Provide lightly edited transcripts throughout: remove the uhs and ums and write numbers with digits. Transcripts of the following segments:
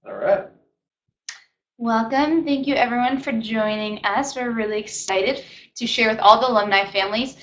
All right. Welcome. Thank you, everyone, for joining us. We're really excited to share with all the alumni families.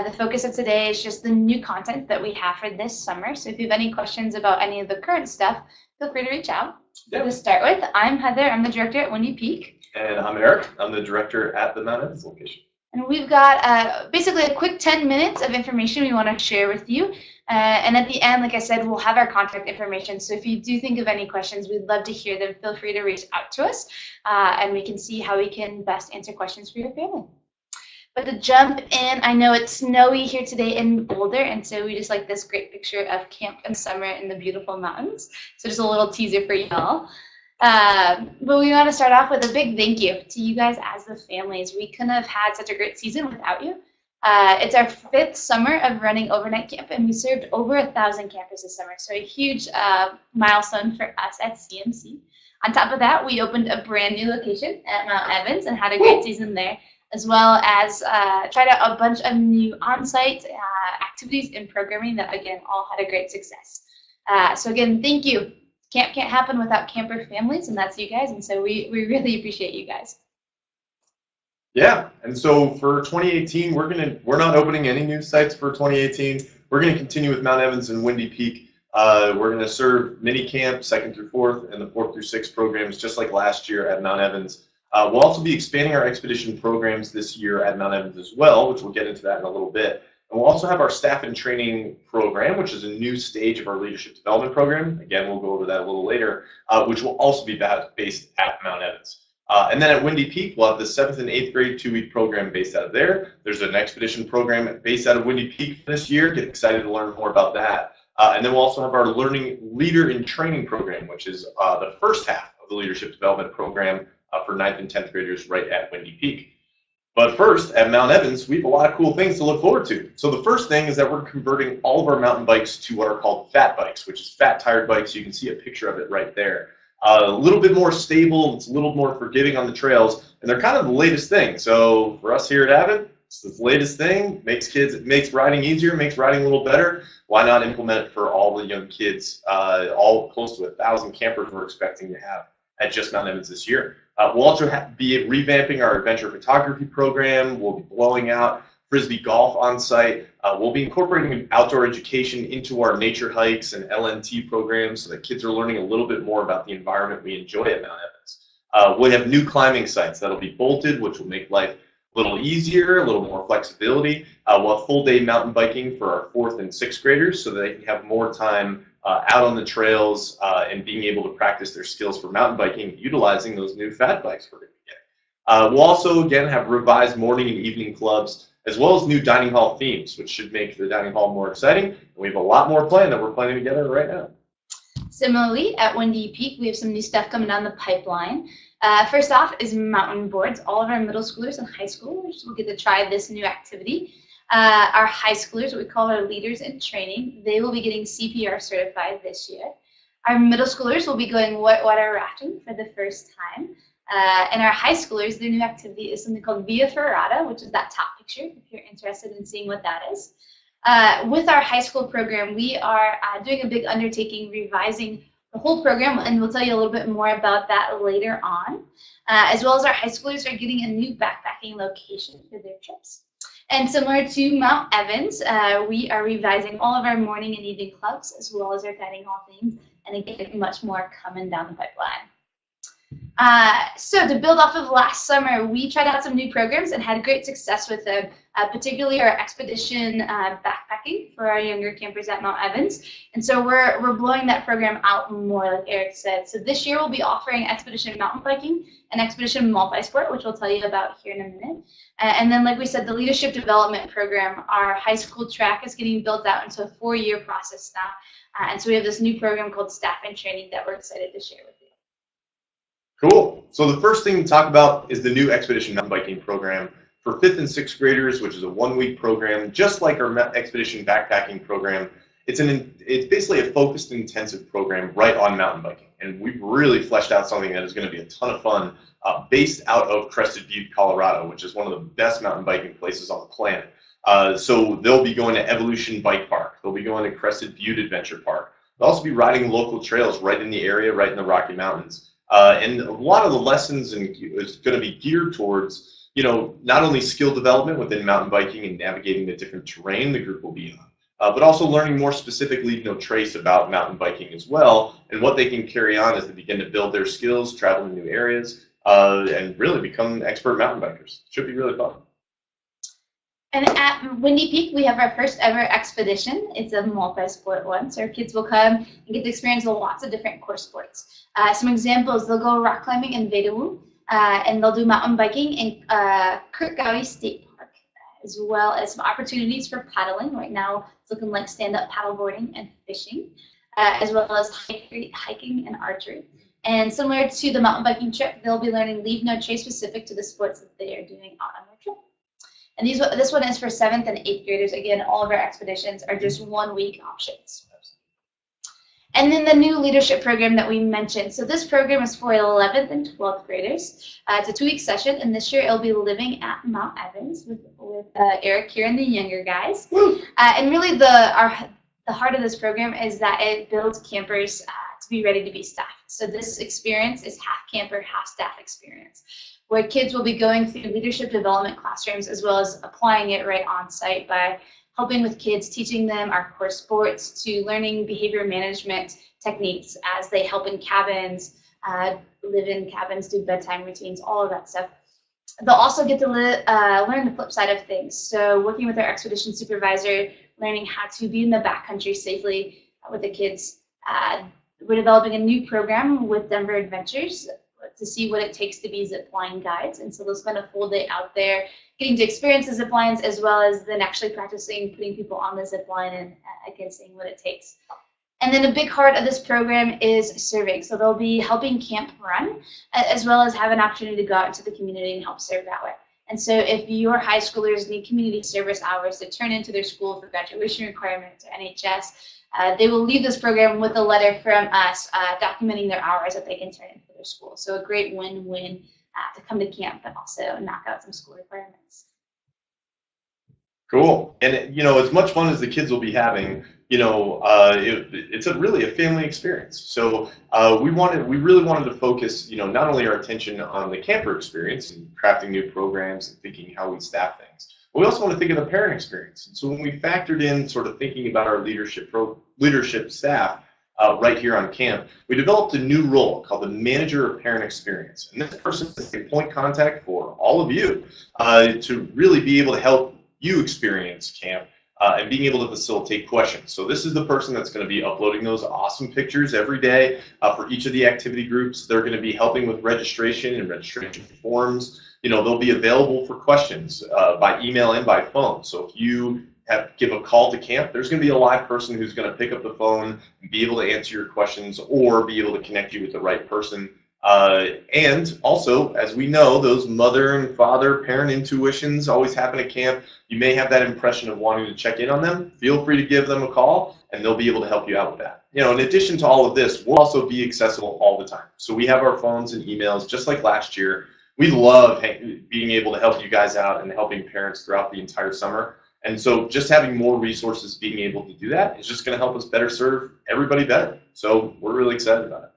The focus of today is just the new content that we have for this summer. So if you have any questions about any of the current stuff, feel free to reach out. Yep. To start with, I'm Heather. I'm the director at Windy Peak. And I'm Eric. I'm the director at the Mount Evans location. And we've got basically a quick 10 minutes of information we want to share with you. And at the end, like I said, we'll have our contact information. So if you do think of any questions, we'd love to hear them. Feel free to reach out to us, and we can see how we can best answer questions for your family. But to jump in, I know it's snowy here today in Boulder, and so we just like this great picture of camp and summer in the beautiful mountains. So just a little teaser for y'all. But we want to start off with a big thank you to you guys as the families. We couldn't have had such a great season without you. It's our 5th summer of running overnight camp, and we served over 1,000 campers this summer, so a huge milestone for us at CMC. On top of that, we opened a brand new location at Mount Evans and had a great season there, as well as tried out a bunch of new on-site activities and programming that, again, all had a great success. So again, thank you. Camp can't happen without camper families, and that's you guys, and so we really appreciate you guys. Yeah, and so for 2018, we're not opening any new sites for 2018. We're gonna continue with Mount Evans and Windy Peak. We're gonna serve mini camp 2nd through 4th and the 4th through 6th programs just like last year at Mount Evans. We'll also be expanding our expedition programs this year at Mount Evans as well, which we'll get into that in a little bit. And we'll also have our staff and training program, which is a new stage of our leadership development program. Again, we'll go over that a little later, which will also be based at Mount Evans. And then at Windy Peak, we'll have the 7th and 8th grade 2-week program based out of there. There's an expedition program based out of Windy Peak this year. Get excited to learn more about that. And then we'll also have our Learning Leader in Training program, which is the first half of the leadership development program for 9th and 10th graders right at Windy Peak. But first, at Mount Evans, we have a lot of cool things to look forward to. So the first thing is that we're converting all of our mountain bikes to what are called fat bikes, which is fat-tired bikes. You can see a picture of it right there. A little bit more stable, it's a little more forgiving on the trails, and they're kind of the latest thing. So for us here at Avid, it's the latest thing. It makes riding easier, makes riding a little better. Why not implement it for all the young kids, all close to 1,000 campers we're expecting to have at just Mount Evans this year. We'll also be revamping our adventure photography program. We'll be blowing out Frisbee golf on site. We'll be incorporating outdoor education into our nature hikes and LNT programs so that kids are learning a little bit more about the environment we enjoy at Mount Evans. We'll have new climbing sites that'll be bolted, which will make life a little easier, a little more flexibility. We'll have full-day mountain biking for our 4th and 6th graders so that they can have more time out on the trails and being able to practice their skills for mountain biking utilizing those new fat bikes we're going to get. We'll also, again, have revised morning and evening clubs as well as new dining hall themes, which should make the dining hall more exciting. And we have a lot more planned that we're planning together right now. Similarly, at Windy Peak, we have some new stuff coming down the pipeline. First off is mountain boards. All of our middle schoolers and high schoolers will get to try this new activity. Our high schoolers, what we call our leaders in training, they will be getting CPR certified this year. Our middle schoolers will be going whitewater rafting for the first time. And our high schoolers, their new activity is something called Via Ferrata, which is that top picture, if you're interested in seeing what that is. With our high school program, we are doing a big undertaking, revising the whole program, and we'll tell you a little bit more about that later on. As well as our high schoolers are getting a new backpacking location for their trips. And similar to Mount Evans, we are revising all of our morning and evening clubs, as well as our dining hall themes, and again, much more coming down the pipeline. So to build off of last summer, we tried out some new programs and had great success with them, particularly our expedition backpacking for our younger campers at Mount Evans. And so we're blowing that program out more, like Eric said. So this year we'll be offering expedition mountain biking and expedition multi-sport, which we'll tell you about here in a minute. And then, like we said, the leadership development program, our high school track is getting built out into a 4-year process now. And so we have this new program called Staff and Training that we're excited to share with you. Cool. So the first thing to talk about is the new Expedition Mountain Biking program for 5th and 6th graders, which is a 1-week program, just like our Expedition Backpacking program. It's basically a focused, intensive program right on mountain biking. And we've really fleshed out something that is going to be a ton of fun, based out of Crested Butte, Colorado, which is one of the best mountain biking places on the planet. So they'll be going to Evolution Bike Park. They'll be going to Crested Butte Adventure Park. We'll also be riding local trails right in the area, right in the Rocky Mountains. And a lot of the lessons is going to be geared towards, not only skill development within mountain biking and navigating the different terrain the group will be on, but also learning more specifically, trace about mountain biking as well, and what they can carry on as they begin to build their skills, travel to new areas, and really become expert mountain bikers. Should be really fun. And at Windy Peak, we have our first ever expedition. It's a multi-sport one, so our kids will come and get to experience lots of different course sports. Some examples, they'll go rock climbing in Vedawu, and they'll do mountain biking in Kirkgawi State Park, as well as some opportunities for paddling. Right now, it's looking like stand-up paddleboarding and fishing, as well as hiking and archery. And similar to the mountain biking trip, they'll be learning leave no trace specific to the sports that they are doing out on their trip. And this one is for 7th and 8th graders. Again, all of our expeditions are just 1-week options. And then the new leadership program that we mentioned. So this program is for 11th and 12th graders. It's a 2-week session, and this year it'll be living at Mount Evans with Eric here and the younger guys. And really the heart of this program is that it builds campers to be ready to be staff. So this experience is half camper, half staff experience, where kids will be going through leadership development classrooms as well as applying it right on site by helping with kids, teaching them our core sports to learning behavior management techniques as they help in cabins, live in cabins, do bedtime routines, all of that stuff. They'll also get to learn the flip side of things. So working with our expedition supervisor, learning how to be in the backcountry safely with the kids. We're developing a new program with Denver Adventures to see what it takes to be zipline guides. And so they'll spend a full day out there getting to experience the zip lines as well as then actually practicing putting people on the zip line and again seeing what it takes. And then a big part of this program is serving. So they'll be helping camp run as well as have an opportunity to go out into the community and help serve that way. And so if your high schoolers need community service hours to turn into their school for graduation requirements or NHS, they will leave this program with a letter from us documenting their hours that they can turn in for their school. So a great win-win to come to camp but also knock out some school requirements. Cool. And as much fun as the kids will be having, it's really a family experience. So we really wanted to focus, not only our attention on the camper experience and crafting new programs and thinking how we staff things, but we also want to think of the parent experience. And so when we factored in sort of thinking about our leadership staff right here on camp, we developed a new role called the manager of parent experience. And this person is a point contact for all of you to really be able to help you experience camp and being able to facilitate questions. So this is the person that's going to be uploading those awesome pictures every day for each of the activity groups. They're going to be helping with registration and registration forms. They'll be available for questions by email and by phone. So if you give a call to camp, there's going to be a live person who's going to pick up the phone and be able to answer your questions or be able to connect you with the right person. And also, as we know, those mother and father parent intuitions always happen at camp. You may have that impression of wanting to check in on them. Feel free to give them a call and they'll be able to help you out with that. In addition to all of this, we'll also be accessible all the time. So we have our phones and emails just like last year. We love being able to help you guys out and helping parents throughout the entire summer. And so just having more resources, being able to do that is just going to help us better serve everybody better. So we're really excited about it.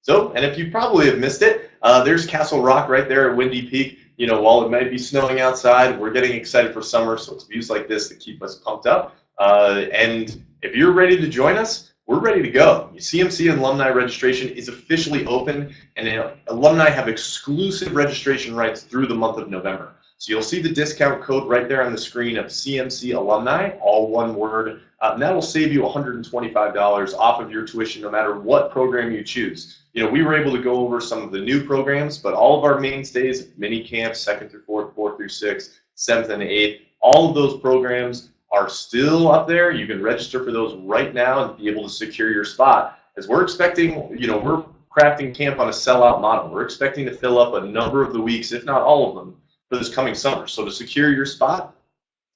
So, and if you probably have missed it, there's Castle Rock right there at Windy Peak. While it might be snowing outside, we're getting excited for summer, so it's views like this that keep us pumped up. And if you're ready to join us, we're ready to go. CMC alumni registration is officially open, and alumni have exclusive registration rights through the month of November. So you'll see the discount code right there on the screen of CMC alumni, all one word, and that will save you $125 off of your tuition no matter what program you choose. We were able to go over some of the new programs, but all of our mainstays, mini camps, 2nd through 4th, 4th through 6th, 7th and 8th, all of those programs are still up there. You can register for those right now and be able to secure your spot. As we're expecting, we're crafting camp on a sellout model. We're expecting to fill up a number of the weeks, if not all of them, for this coming summer. So to secure your spot,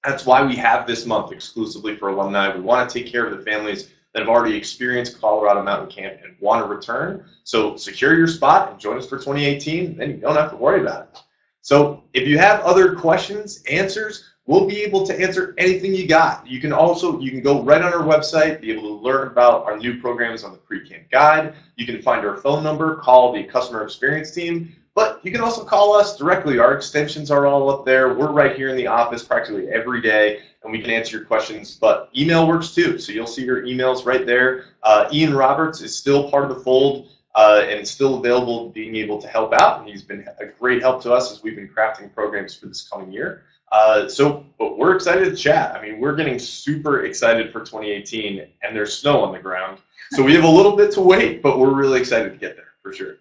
that's why we have this month exclusively for alumni. We want to take care of the families that have already experienced Colorado Mountain Camp and want to return. So secure your spot and join us for 2018, then you don't have to worry about it. So if you have other questions, answers, we'll be able to answer anything you got. You can go right on our website, be able to learn about our new programs on the pre-camp guide. You can find our phone number, call the customer experience team, but you can also call us directly. Our extensions are all up there. We're right here in the office practically every day, and we can answer your questions, but email works too. So you'll see your emails right there. Ian Roberts is still part of the fold and still available, being able to help out. And he's been a great help to us as we've been crafting programs for this coming year. But we're excited to chat. I mean, we're getting super excited for 2018, and there's snow on the ground. So we have a little bit to wait, but we're really excited to get there for sure.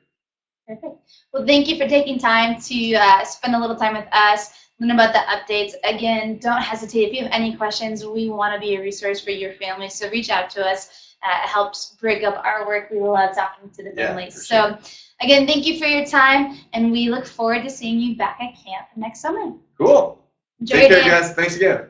Perfect. Well, thank you for taking time to spend a little time with us, learn about the updates. Again, don't hesitate. If you have any questions, we want to be a resource for your family, so reach out to us. It helps break up our work. We love talking to the families. Yeah, so, again, thank you for your time, and we look forward to seeing you back at camp next summer. Cool. Enjoy Take care, your day. guys. Thanks again.